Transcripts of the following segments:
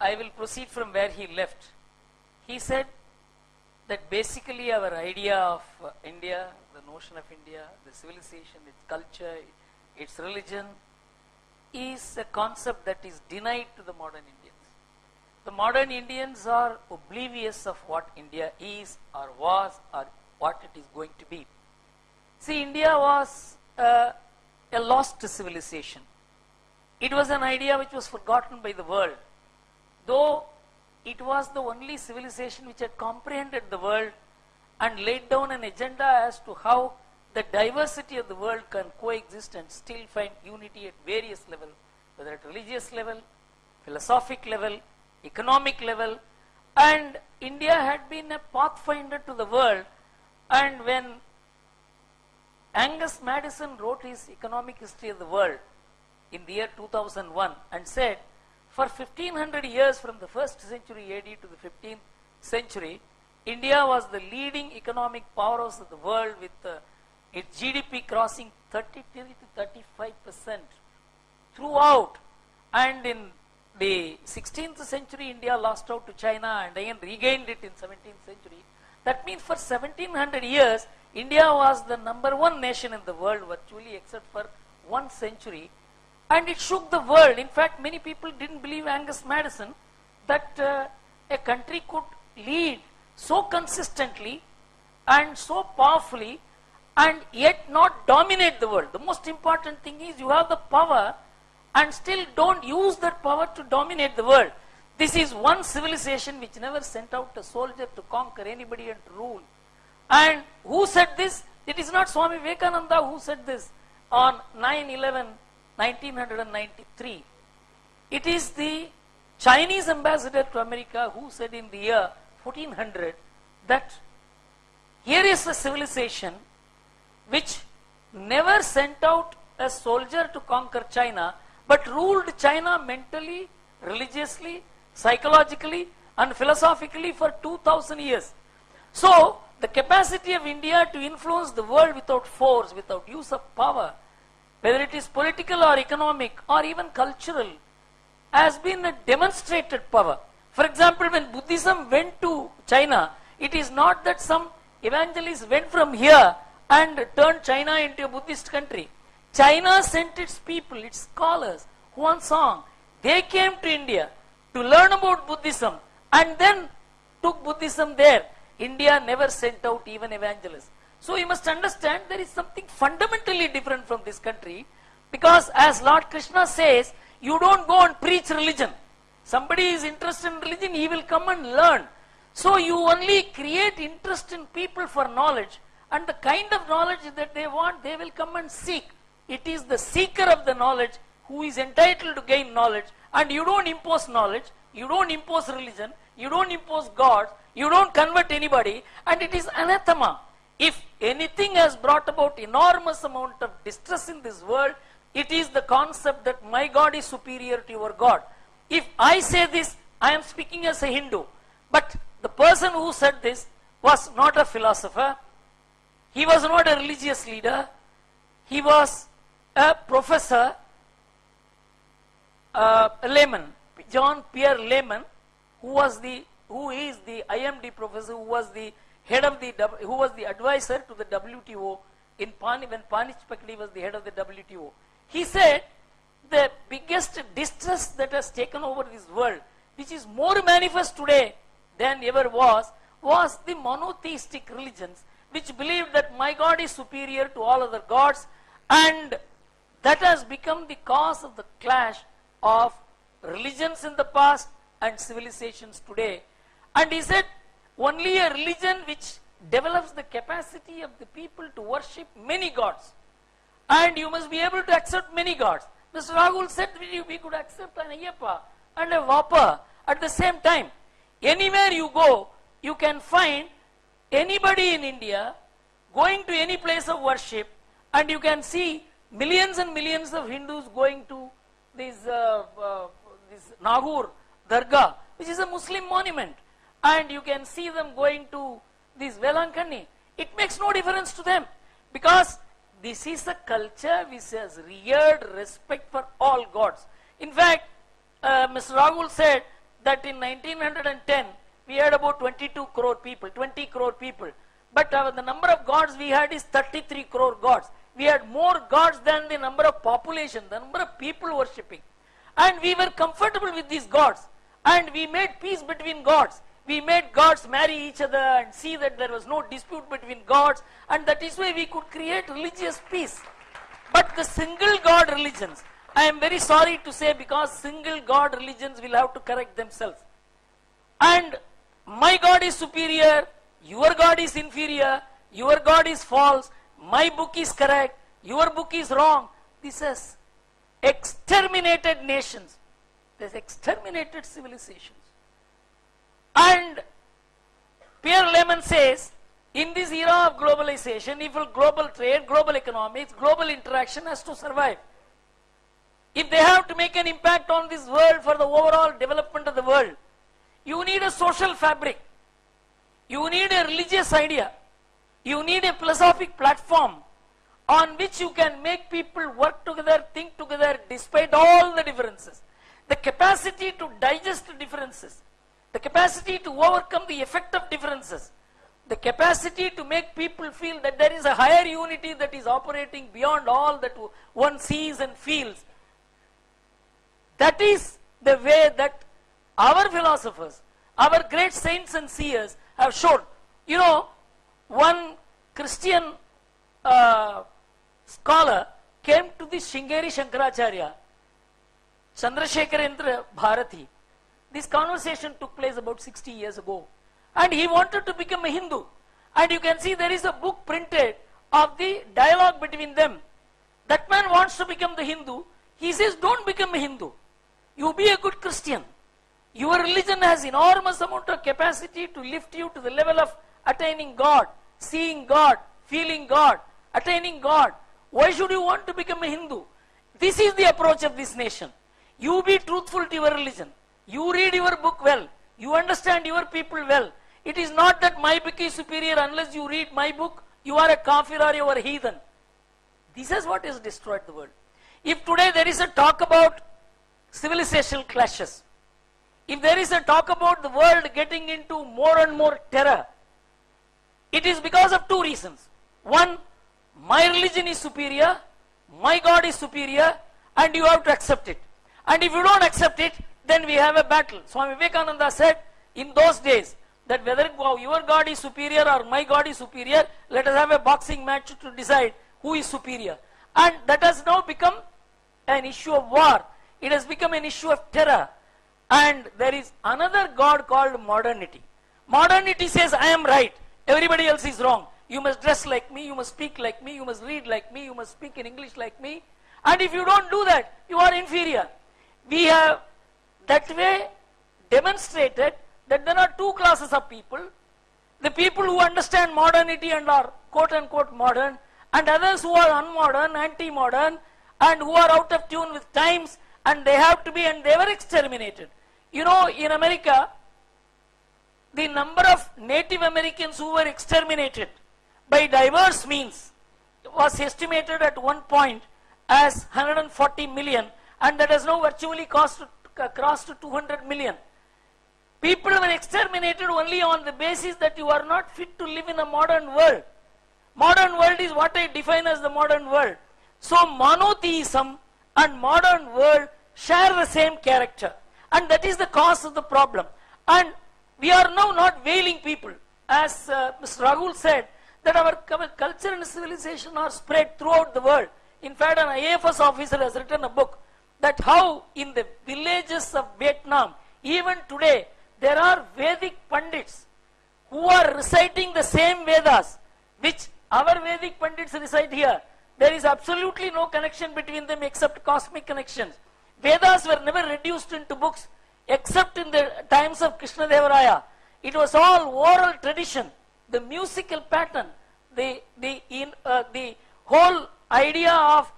I will proceed from where he left. He said that basically our idea of India, the notion of India, the civilization, its culture, its religion, is a concept that is denied to the modern Indians. The modern Indians are oblivious of what India is or was or what it is going to be. See, India was a lost civilization. It was an idea which was forgotten by the world. Though it was the only civilization which had comprehended the world and laid down an agenda as to how the diversity of the world can coexist and still find unity at various levels, whether at religious level, philosophic level, economic level, and India had been a pathfinder to the world. And when Angus Madison wrote his economic history of the world in the year 2001 and said, for 1500 years from the 1st century AD to the 15th century, India was the leading economic powerhouse of the world with its GDP crossing 33 to 35% throughout. And in the 16th century, India lost out to China and again regained it in 17th century. That means for 1700 years, India was the #1 nation in the world virtually except for 1 century. And it shook the world. In fact, many people didn't believe Angus Madison that a country could lead so consistently and so powerfully and yet not dominate the world. The most important thing is you have the power and still don't use that power to dominate the world. This is one civilization which never sent out a soldier to conquer anybody and to rule. And who said this? It is not Swami Vivekananda who said this on 9/11/1993. It is the Chinese ambassador to America who said in the year 1400 that here is a civilization which never sent out a soldier to conquer China, but ruled China mentally, religiously, psychologically, and philosophically for 2000 years. So, the capacity of India to influence the world without force, without use of power, whether it is political or economic or even cultural, has been a demonstrated power. For example, when Buddhism went to China, it is not that some evangelists went from here and turned China into a Buddhist country. China sent its people, its scholars, Huan Song. They came to India to learn about Buddhism and then took Buddhism there. India never sent out even evangelists. So you must understand there is something fundamentally different from this country, because as Lord Krishna says, you don't go and preach religion. Somebody is interested in religion, he will come and learn. So you only create interest in people for knowledge, and the kind of knowledge that they want, they will come and seek. It is the seeker of the knowledge who is entitled to gain knowledge, and you don't impose knowledge, you don't impose religion, you don't impose gods, you don't convert anybody, and it is anathema. If anything has brought about enormous amount of distress in this world, it is the concept that my God is superior to your God. If I say this, I am speaking as a Hindu, but the person who said this was not a philosopher, he was not a religious leader, he was a professor, a layman, John Pierre Layman, who is the IMD professor, who was the head of who was the advisor to the WTO when Panish Pakdi was the head of the WTO. He said the biggest distress that has taken over this world, which is more manifest today than ever was the monotheistic religions, which believed that my God is superior to all other gods, and that has become the cause of the clash of religions in the past and civilizations today. And he said only a religion which develops the capacity of the people to worship many gods, and you must be able to accept many gods. Mr. Rahul said we could accept an Ayyappa and a Vappa at the same time. Anywhere you go, you can find anybody in India going to any place of worship, and you can see millions and millions of Hindus going to this Nagore Dargah, which is a Muslim monument, and you can see them going to this Velankani. It makes no difference to them, because this is a culture which has reared respect for all gods. In fact, Mr. Rahul said that in 1910 we had about 22 crore people, 20 crore people. But the number of gods we had is 33 crore gods. We had more gods than the number of population, the number of people worshipping. And we were comfortable with these gods. And we made peace between gods. We made gods marry each other and see that there was no dispute between gods. And that is why we could create religious peace. But the single God religions, I am very sorry to say, because single God religions will have to correct themselves. And my God is superior, your God is inferior, your God is false, my book is correct, your book is wrong. This has exterminated nations. This exterminated civilizations. And Pierre Lemon says, in this era of globalization, if global trade, global economics, global interaction has to survive, if they have to make an impact on this world for the overall development of the world, you need a social fabric. You need a religious idea. You need a philosophic platform on which you can make people work together, think together, despite all the differences. The capacity to digest differences, the capacity to overcome the effect of differences, the capacity to make people feel that there is a higher unity that is operating beyond all that one sees and feels. That is the way that our philosophers, our great saints and seers have shown. You know, one Christian scholar came to the Shringeri Shankaracharya, Chandrasekharendra Bharati. This conversation took place about 60 years ago. And he wanted to become a Hindu. And you can see there is a book printed of the dialogue between them. That man wants to become the Hindu. He says, don't become a Hindu. You be a good Christian. Your religion has enormous amount of capacity to lift you to the level of attaining God, seeing God, feeling God, attaining God. Why should you want to become a Hindu? This is the approach of this nation. You be truthful to your religion. You read your book well. You understand your people well. It is not that my book is superior. Unless you read my book, you are a kafir or you are a heathen. This is what has destroyed the world. If today there is a talk about civilizational clashes, if there is a talk about the world getting into more and more terror, it is because of two reasons. One, my religion is superior, my God is superior, and you have to accept it. And if you don't accept it, then we have a battle. Swami Vivekananda said in those days that whether your God is superior or my God is superior, let us have a boxing match to decide who is superior. And that has now become an issue of war. It has become an issue of terror. And there is another God called modernity. Modernity says, I am right, everybody else is wrong. You must dress like me, you must speak like me, you must read like me, you must speak in English like me. And if you don't do that, you are inferior. We have that way demonstrated that there are two classes of people. The people who understand modernity and are quote unquote modern, and others who are unmodern, anti-modern, and who are out of tune with times, and they have to be, and they were exterminated. You know, in America, the number of Native Americans who were exterminated by diverse means was estimated at one point as 140 million, and that has now virtually crossed to 200 million. People were exterminated only on the basis that you are not fit to live in a modern world. Modern world is what I define as the modern world. So monotheism and modern world share the same character, and that is the cause of the problem. And we are now not veiling people, as Mr. Rahul said, that our culture and civilization are spread throughout the world. In fact, an IAFS officer has written a book that how in the villages of Vietnam, even today, there are Vedic Pandits who are reciting the same Vedas which our Vedic Pandits recite here. There is absolutely no connection between them except cosmic connections. Vedas were never reduced into books except in the times of Krishna Deva Raya. It was all oral tradition, the musical pattern, the whole idea of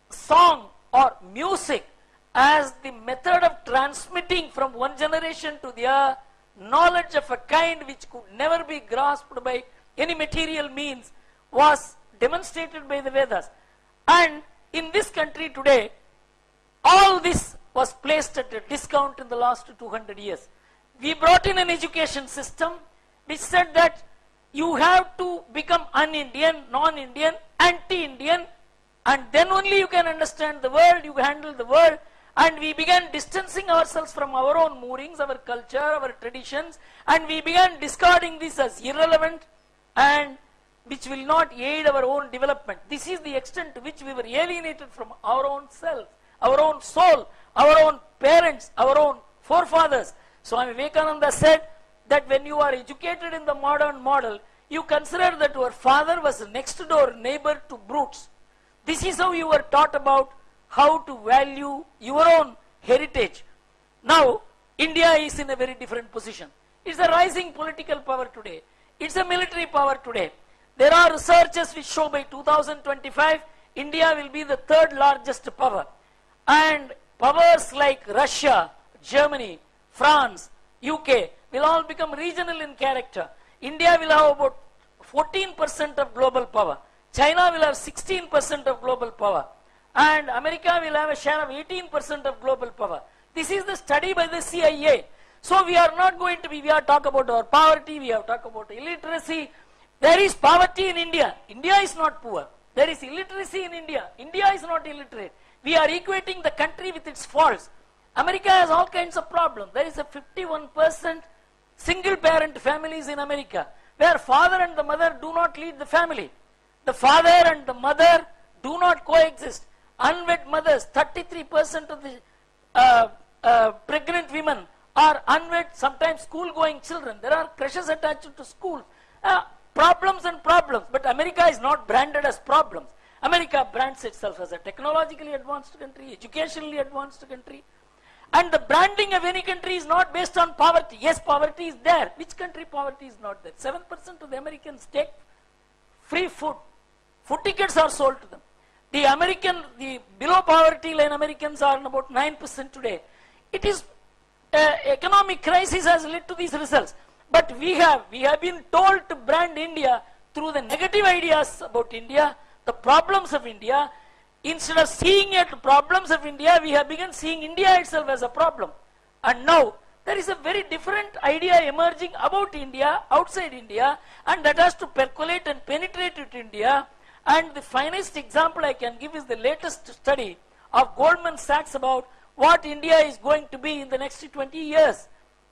song or music as the method of transmitting from one generation to the other knowledge of a kind which could never be grasped by any material means was demonstrated by the Vedas. And in this country today, all this was placed at a discount in the last 200 years. We brought in an education system which said that you have to become un-Indian, non-Indian, anti-Indian, and then only you can understand the world, you handle the world. And we began distancing ourselves from our own moorings, our culture, our traditions, and we began discarding this as irrelevant and which will not aid our own development. This is the extent to which we were alienated from our own self, our own soul, our own parents, our own forefathers. Swami Vivekananda said that when you are educated in the modern model, you consider that your father was a next door neighbor to brutes. This is how you were taught about how to value your own heritage. Now, India is in a very different position. It's a rising political power today. It's a military power today. There are researches which show by 2025, India will be the third largest power. And powers like Russia, Germany, France, UK will all become regional in character. India will have about 14% of global power. China will have 16% of global power. And America will have a share of 18% of global power. This is the study by the CIA. So we are not going to be, we are talking about our poverty, we have talked about illiteracy. There is poverty in India. India is not poor. There is illiteracy in India. India is not illiterate. We are equating the country with its faults. America has all kinds of problems. There is a 51% single parent families in America, where father and the mother do not lead the family. The father and the mother do not coexist. Unwed mothers, 33% of the pregnant women are unwed, sometimes school-going children. There are crashes attached to schools. Problems and problems, but America is not branded as problems. America brands itself as a technologically advanced country, educationally advanced country. And the branding of any country is not based on poverty. Yes, poverty is there. Which country poverty is not there? 7% of the Americans take free food. Food tickets are sold to them. The below poverty line Americans are about 9% today. It is economic crisis has led to these results. But we have been told to brand India through the negative ideas about India, the problems of India. Instead of seeing it problems of India, we have begun seeing India itself as a problem. And now there is a very different idea emerging about India, outside India, and that has to percolate and penetrate into India. And the finest example I can give is the latest study of Goldman Sachs about what India is going to be in the next 20 years.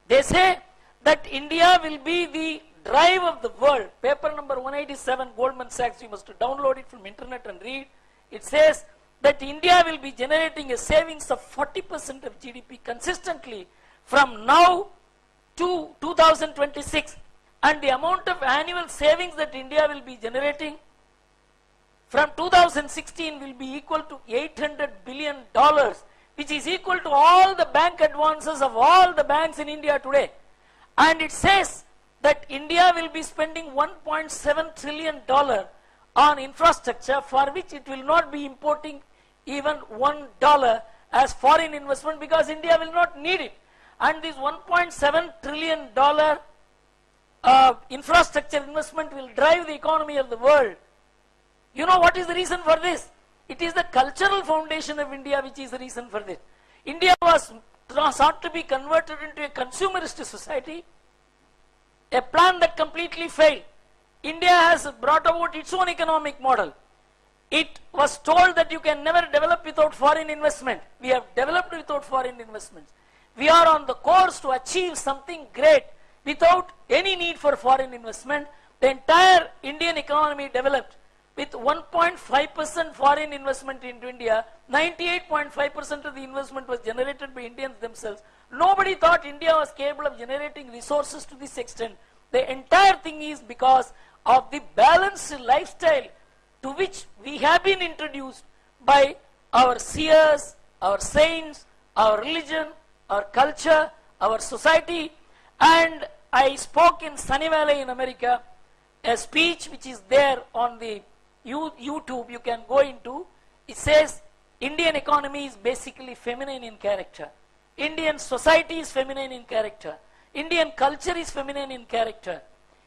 They say that India will be the drive of the world. Paper number 187, Goldman Sachs, you must download it from internet and read. It says that India will be generating a savings of 40% of GDP consistently from now to 2026. And the amount of annual savings that India will be generating from 2016 will be equal to $800 billion, which is equal to all the bank advances of all the banks in India today. And it says that India will be spending $1.7 trillion on infrastructure, for which it will not be importing even $1 as foreign investment, because India will not need it. And this $1.7 trillion infrastructure investment will drive the economy of the world. You know what is the reason for this? It is the cultural foundation of India which is the reason for this. India was sought to be converted into a consumerist society, a plan that completely failed. India has brought about its own economic model. It was told that you can never develop without foreign investment. We have developed without foreign investments. We are on the course to achieve something great without any need for foreign investment. The entire Indian economy developed with 1.5% foreign investment into India. 98.5% of the investment was generated by Indians themselves. Nobody thought India was capable of generating resources to this extent. The entire thing is because of the balanced lifestyle to which we have been introduced by our seers, our saints, our religion, our culture, our society. And I spoke in Sunny Valley in America, a speech which is there on the YouTube, you can go into. It says Indian economy is basically feminine in character. Indian society is feminine in character. Indian culture is feminine in character.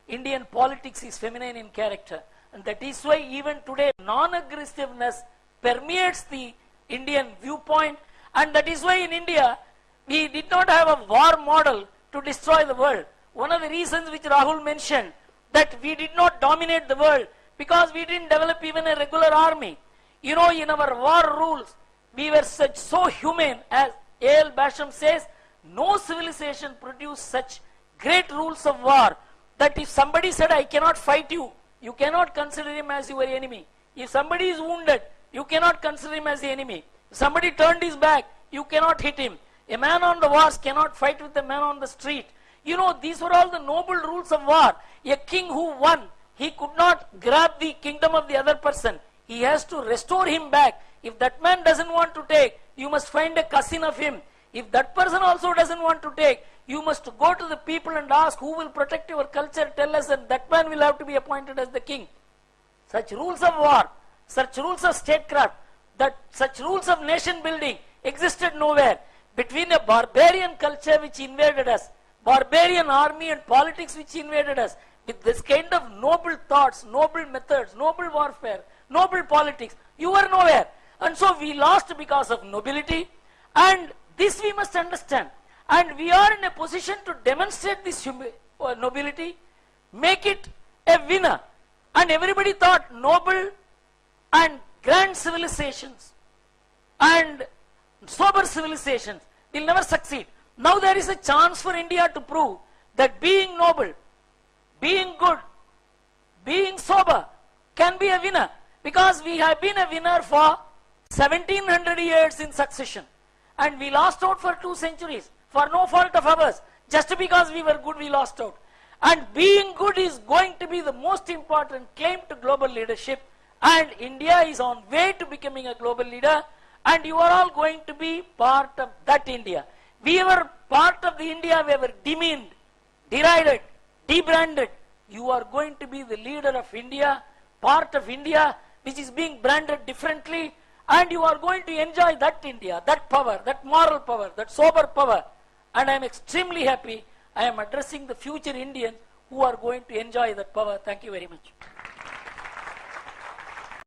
Indian politics is feminine in character. And that is why even today non-aggressiveness permeates the Indian viewpoint. And that is why in India, we did not have a war model to destroy the world. One of the reasons which Rahul mentioned, that we did not dominate the world because we didn't develop even a regular army. You know, in our war rules, we were so humane, as A.L. Basham says, no civilization produced such great rules of war that if somebody said, I cannot fight you, you cannot consider him as your enemy. If somebody is wounded, you cannot consider him as the enemy. If somebody turned his back, you cannot hit him. A man on the wars cannot fight with a man on the street. You know, these were all the noble rules of war. A king who won, he could not grab the kingdom of the other person. He has to restore him back. If that man doesn't want to take, you must find a cousin of him. If that person also doesn't want to take, you must go to the people and ask who will protect your culture, tell us, and that man will have to be appointed as the king. Such rules of war, such rules of statecraft, such rules of nation building existed nowhere. Between a barbarian culture which invaded us, barbarian army and politics which invaded us, with this kind of noble thoughts, noble methods, noble warfare, noble politics, you were nowhere. And so we lost because of nobility, and this we must understand. And we are in a position to demonstrate this nobility, make it a winner. And everybody thought noble and grand civilizations and sober civilizations will never succeed. Now there is a chance for India to prove that being noble, being good, being sober can be a winner, because we have been a winner for 1700 years in succession, and we lost out for 2 centuries for no fault of ours. Just because we were good, we lost out. And being good is going to be the most important claim to global leadership, and India is on way to becoming a global leader, and you are all going to be part of that India. We were part of the India, we were demeaned, derided, debranded. You are going to be the leader of India, part of India which is being branded differently, and you are going to enjoy that India, that power, that moral power, that sober power. And I am extremely happy I am addressing the future Indians who are going to enjoy that power. Thank you very much.